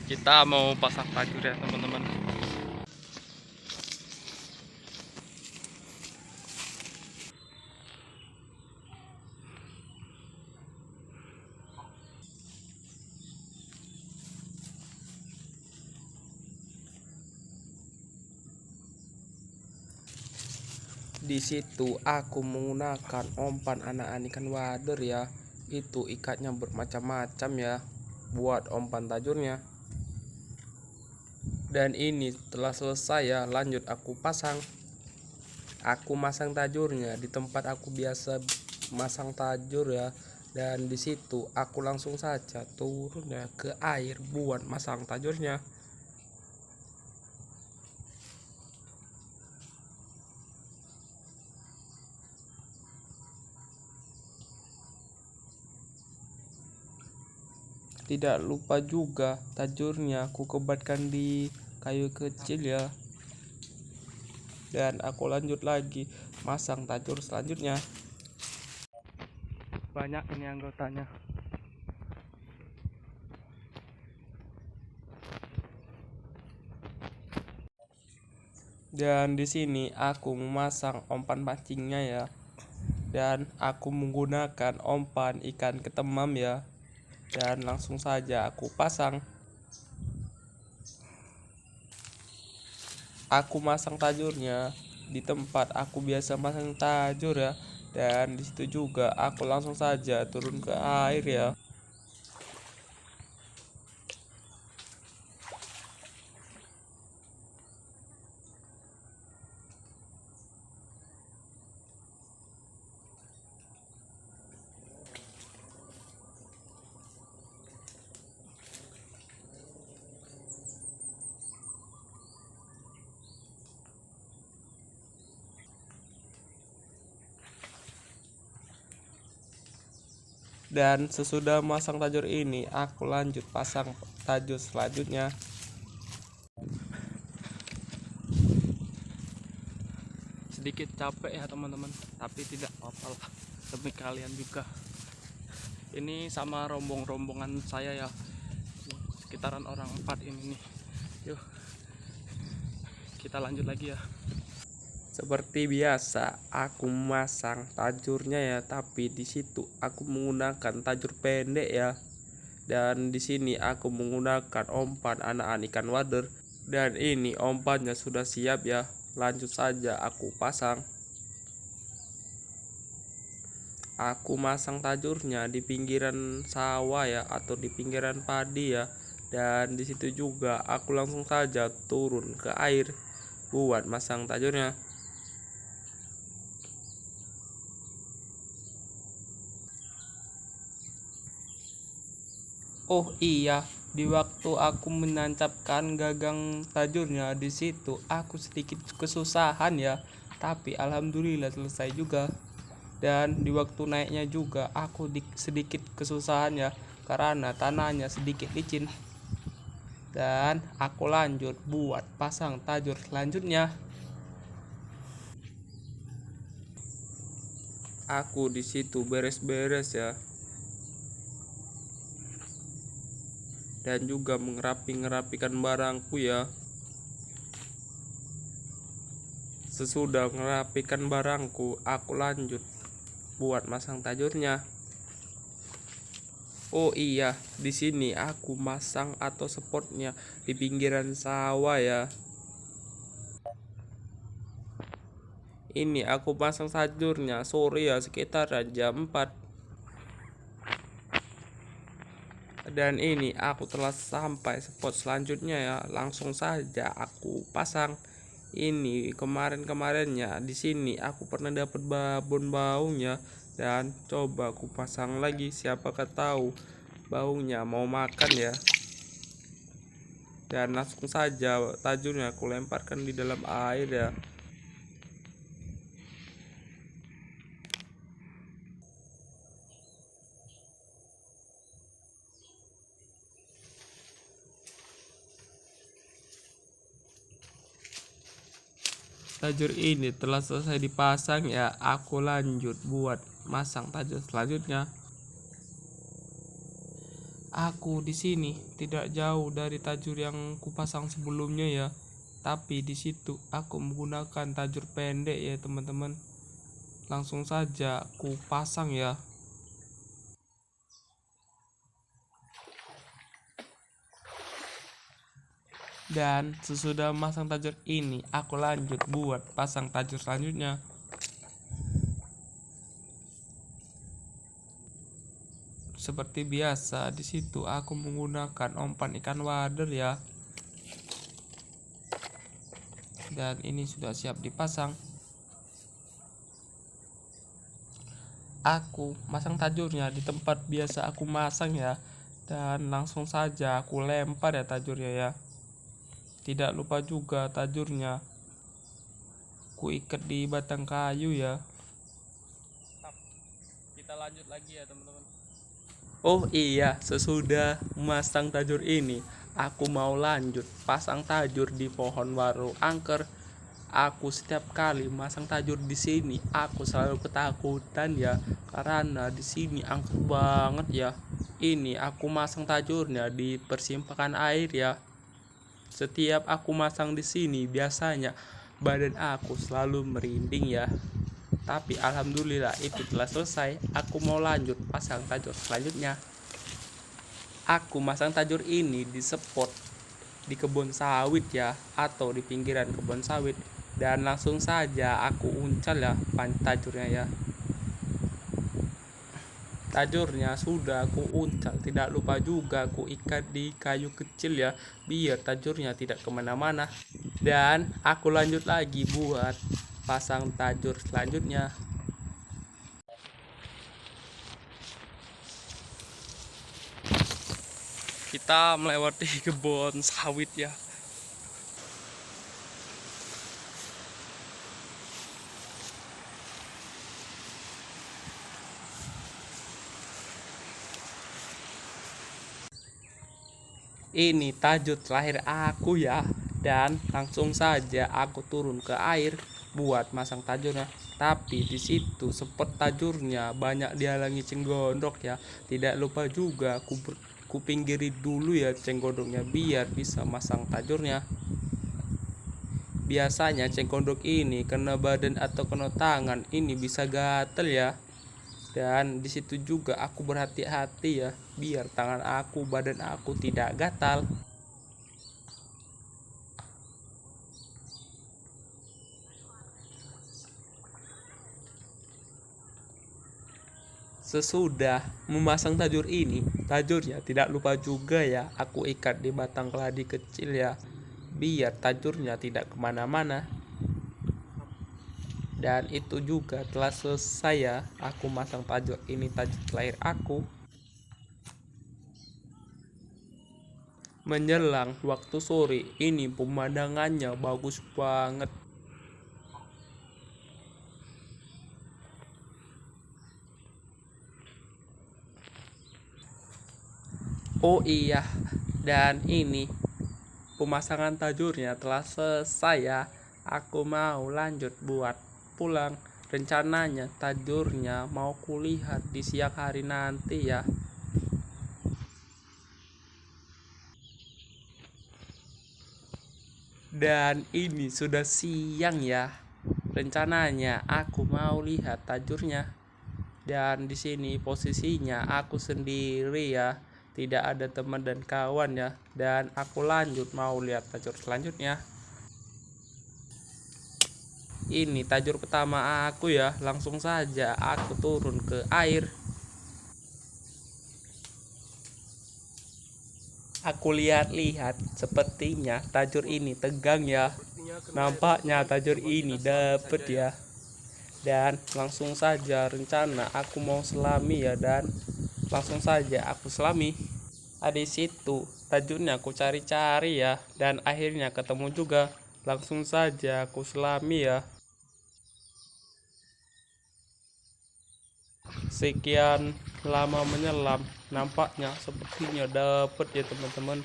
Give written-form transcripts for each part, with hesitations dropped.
Kita mau pasang tajur ya teman-teman. Di situ aku menggunakan umpan anak ikan wader ya. Itu ikatnya bermacam-macam ya buat umpan tajurnya. Dan ini telah selesai ya, lanjut aku pasang. Aku masang tajurnya di tempat aku biasa masang tajur ya. Dan di situ aku langsung saja turun ya ke air buat masang tajurnya. Tidak lupa juga tajurnya aku kebatkan di kayu kecil ya. Dan aku lanjut lagi masang tajur selanjutnya. Banyak ini anggotanya. Dan di sini aku memasang umpan pancingnya ya. Dan aku menggunakan umpan ikan ketemam ya. Dan langsung saja aku pasang. Aku masang tajurnya di tempat aku biasa masang tajur ya. Dan disitu juga aku langsung saja turun ke air ya. Dan sesudah masang tajur ini, aku lanjut pasang tajur selanjutnya. Sedikit capek ya teman-teman, tapi tidak apa-apa lah, demi kalian juga. Ini sama rombongan saya ya, sekitaran orang 4 ini nih. Yuk, kita lanjut lagi ya. Seperti biasa, aku memasang tajurnya ya, tapi di situ aku menggunakan tajur pendek ya. Dan di sini aku menggunakan umpan anak ikan wader. Dan ini umpannya sudah siap ya. Lanjut saja aku pasang. Aku masang tajurnya di pinggiran sawah ya, atau di pinggiran padi ya. Dan di situ juga aku langsung saja turun ke air buat masang tajurnya. Oh iya, di waktu aku menancapkan gagang tajurnya di situ aku sedikit kesusahan ya, tapi alhamdulillah selesai juga. Dan di waktu naiknya juga aku sedikit kesusahan ya, karena tanahnya sedikit licin. Dan aku lanjut buat pasang tajur selanjutnya. Aku di situ beres-beres ya. Dan juga ngerapikan barangku ya. Sesudah ngerapikan barangku, aku lanjut buat masang tajurnya. Oh iya, di sini aku masang atau spotnya di pinggiran sawah ya. Ini aku pasang tajurnya sore ya, sekitar jam 4. Dan ini aku telah sampai spot selanjutnya ya. Langsung saja aku pasang. Ini kemarinnya di sini aku pernah dapat babon baungnya, dan coba aku pasang lagi, siapakah tahu baunya mau makan ya. Dan langsung saja tajurnya aku lemparkan di dalam air ya. Tajur ini telah selesai dipasang ya, aku lanjut buat masang tajur selanjutnya. Aku di sini tidak jauh dari tajur yang kupasang sebelumnya ya. Tapi di situ aku menggunakan tajur pendek ya teman-teman. Langsung saja aku pasang ya. Dan sesudah memasang tajur ini, aku lanjut buat pasang tajur selanjutnya. Seperti biasa, di situ aku menggunakan umpan ikan wader ya. Dan ini sudah siap dipasang. Aku masang tajurnya di tempat biasa aku masang ya. Dan langsung saja aku lempar ya tajurnya ya. Tidak lupa juga tajurnya ku ikat di batang kayu ya. Kita lanjut lagi ya teman-teman. Oh iya, sesudah memasang tajur ini, aku mau lanjut pasang tajur di pohon waru angker. Aku setiap kali masang tajur di sini, aku selalu ketakutan ya, karena di sini angker banget ya. Ini aku masang tajurnya di persimpangan air ya. Setiap aku masang di sini, biasanya badan aku selalu merinding ya. Tapi alhamdulillah itu telah selesai. Aku mau lanjut pasang tajur selanjutnya. Aku masang tajur ini di spot di kebun sawit ya, atau di pinggiran kebun sawit. Dan langsung saja aku uncal ya tajurnya ya. Tajurnya sudah aku uncal, tidak lupa juga aku ikat di kayu kecil ya, biar tajurnya tidak kemana-mana. Dan aku lanjut lagi buat pasang tajur selanjutnya. Kita melewati kebun sawit ya. Ini tajur terakhir aku ya. Dan langsung saja aku turun ke air buat masang tajurnya. Tapi di situ sepet tajurnya banyak dihalangi cenggondok ya. Tidak lupa juga ku pinggiri dulu ya cenggondoknya biar bisa masang tajurnya. Biasanya cenggondok ini kena badan atau kena tangan ini bisa gatel ya. Dan di situ juga aku berhati-hati ya, biar tangan aku, badan aku tidak gatal. Sesudah memasang tajur ini, tajurnya tidak lupa juga ya, aku ikat di batang keladi kecil ya, biar tajurnya tidak kemana-mana. Dan itu juga telah selesai ya, aku masang tajur ini, tajur terakhir aku. Menjelang waktu sore, ini pemandangannya bagus banget. Oh iya, dan ini pemasangan tajurnya telah selesai ya. Aku mau lanjut buat pulang. Rencananya tajurnya mau kulihat di siang hari nanti ya. Dan ini sudah siang ya. Rencananya aku mau lihat tajurnya. Dan di sini posisinya aku sendiri ya. Tidak ada teman dan kawan ya. Dan aku lanjut mau lihat tajur selanjutnya. Ini tajur pertama aku ya. Langsung saja aku turun ke air. Aku lihat-lihat, sepertinya tajur ini tegang ya. Nampaknya tajur ini dapet ya. Dan langsung saja rencana aku mau selami ya, dan langsung saja aku selami. Ada situ tajurnya aku cari-cari ya, dan akhirnya ketemu juga. Langsung saja aku selami ya. Sekian lama menyelam, nampaknya sepertinya dapet ya teman-teman.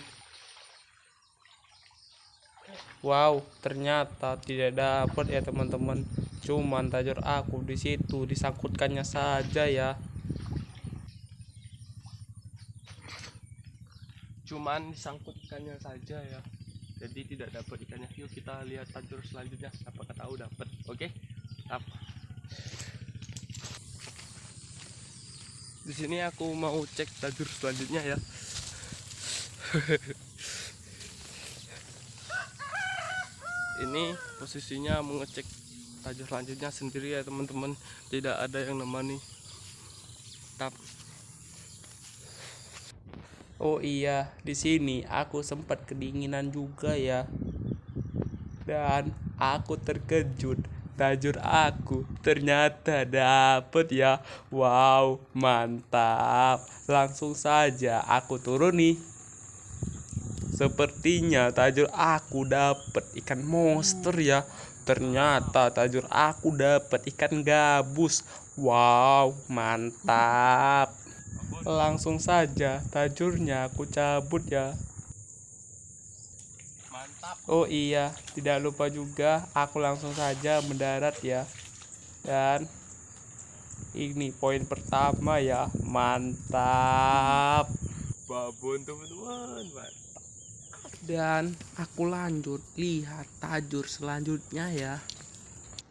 Wow, ternyata tidak dapat ya teman-teman. Cuman tajur aku di situ disangkutkannya saja ya. cuman disangkut ikannya saja ya, jadi tidak dapat ikannya. Yuk kita lihat tajur selanjutnya, apakah tahu dapat. Oke, di sini aku mau cek tajur selanjutnya ya. Ini posisinya mengecek tajur selanjutnya sendiri ya teman-teman, tidak ada yang nemani. Oh iya, di sini aku sempat kedinginan juga ya. Dan aku terkejut, tajur aku ternyata dapet ya. Wow, mantap. Langsung saja aku turun nih. Sepertinya tajur aku dapet ikan monster ya. Ternyata tajur aku dapet ikan gabus. Wow, mantap. Langsung saja tajurnya aku cabut ya. Mantap. Oh iya, tidak lupa juga aku langsung saja mendarat ya. Dan ini poin pertama ya, mantap. Babon teman-teman, mantap. Dan aku lanjut lihat tajur selanjutnya ya.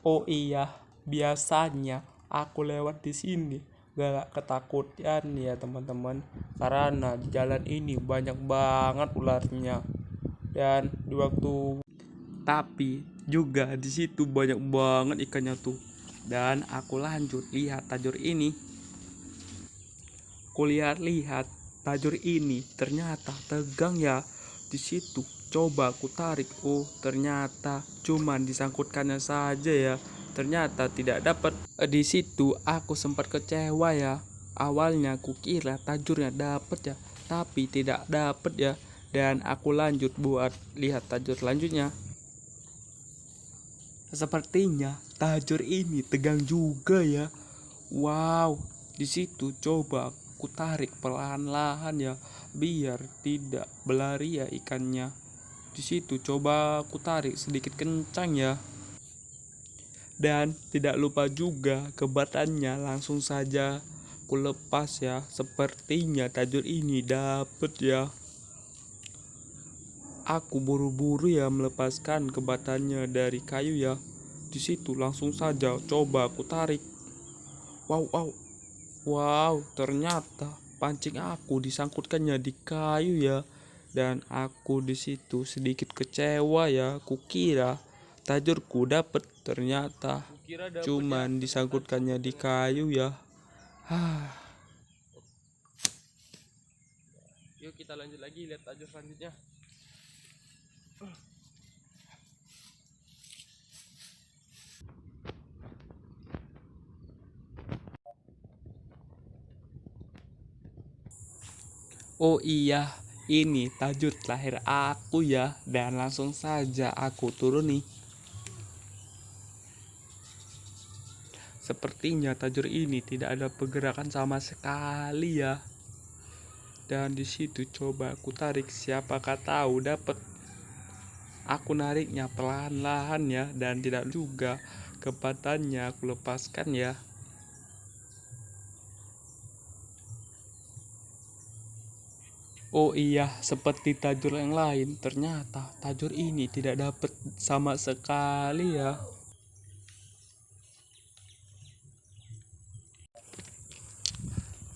Oh iya, biasanya aku lewat di sini gak ketakutan ya teman-teman, karena di jalan ini banyak banget ularnya. Dan di waktu tapi juga di situ banyak banget ikannya tuh. Dan aku lanjut lihat tajur ini. Lihat tajur ini ternyata tegang ya. Di situ coba aku tarik, oh ternyata cuman disangkutkannya saja ya. Ternyata tidak dapat. Di situ aku sempat kecewa ya. Awalnya aku kira tajurnya dapat ya, tapi tidak dapat ya. Dan aku lanjut buat lihat tajur selanjutnya. Sepertinya tajur ini tegang juga ya. Wow, di situ coba aku tarik perlahan-lahan ya, biar tidak berlari ya ikannya. Di situ coba aku tarik sedikit kencang ya. Dan tidak lupa juga kebatannya langsung saja aku lepas ya. Sepertinya tajur ini dapet ya. Aku buru-buru ya melepaskan kebatannya dari kayu ya. Di situ langsung saja coba aku tarik. Wow, ternyata pancing aku disangkutkannya di kayu ya. Dan aku di situ sedikit kecewa ya. Kukira tajurku dapet, ternyata cuman disangkutkannya di kayu ya. Yuk kita lanjut lagi lihat tajur selanjutnya. Oh iya, ini tajur terakhir aku ya. Dan langsung saja aku turun nih. Sepertinya tajur ini tidak ada pergerakan sama sekali ya. Dan di situ coba aku tarik, siapakah tahu dapat. Aku nariknya perlahan-lahan ya, dan tidak juga kebatannya aku lepaskan ya. Oh iya, seperti tajur yang lain, ternyata tajur ini tidak dapat sama sekali ya.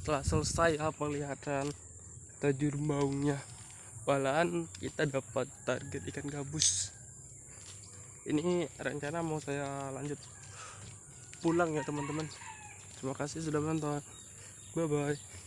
Setelah selesai penglihatan tajur maungnya, malahan kita dapat target ikan gabus. Ini rencana mau saya lanjut pulang ya teman-teman. Terima kasih sudah menonton. Bye bye.